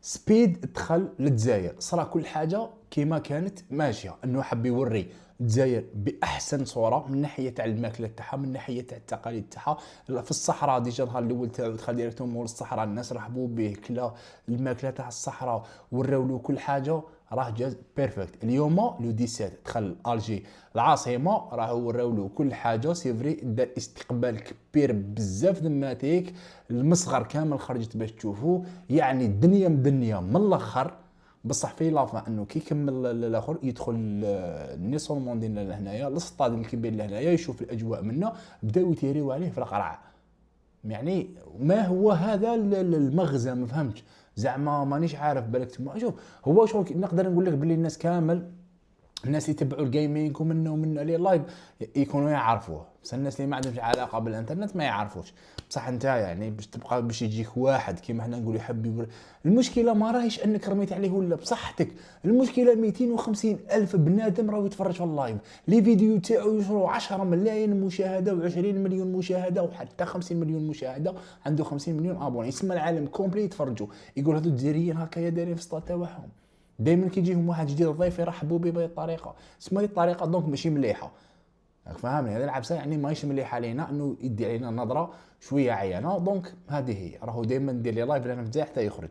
سبيد دخل للجزائر، صرا كل حاجه كيما كانت ماشيه، انه حب يوري الجزائر باحسن صوره من ناحيه تاع الماكله تاعها، من ناحيه تاع التقاليد تاعها. في الصحراء ديجا النهار الاول تاعو دخل ديريكتوم مول الصحراء، الناس رحبوا به، كلا الماكله تاع الصحراء، وراولو كل حاجه، راه جاز بيرفكت. اليوم لو 17 دخل الجي العاصمه، راه وراولو كل حاجه، سي فري دار استقبال كبير بزاف دماتيك، المصغر كامل خرجت باش تشوفوه، يعني الدنيا مدنيه من الاخر. بصح في لافا انه كي يكمل الاخر يدخل النيسون موندين لهنايا للسطاد الكبير لهنايا، يشوف الاجواء منا، بداو يتيريو عليه في القرعه. يعني ما هو هذا المغزى؟ ما فهمتش زعما، مانيش عارف بالك شوف. هو شغل نقدر نقول لك باللي الناس كامل، الناس اللي يتبعوا الجيمنج ومن عليه لايف يكونوا يعرفوه، بس الناس اللي ما عندهمش علاقه بالانترنت ما يعرفوش. بصح انت يعني باش تبقى باش يجيك واحد كيما حنا نقولوا يحب المشكله ما راهيش انك رميت عليه ولا بصحتك، المشكله 250 الف بنادم راهو يتفرج في اللايف، لي فيديو تاعو يوصلوا 10 ملايين مشاهده و20 مليون مشاهده وحتى 50 مليون مشاهده، عنده 50 مليون ابوني، يسمى العالم كومبلي يتفرجوا، يقول هذو الجزائريين هكايا دايرين في السطات تاعهم. دائما كي يجيهم واحد جديد ضيف يرحبوا به بهذه الطريقه، اسمها هذه الطريقه دونك ماشي مليحه. راك فاهمني؟ هذا العبسه يعني ماهيش مليحه علينا، انه يدي علينا نظره شويه عيانه. دونك هذه هي، راهو دائما ندير لي لايف لنا مفتاح حتى يخرج.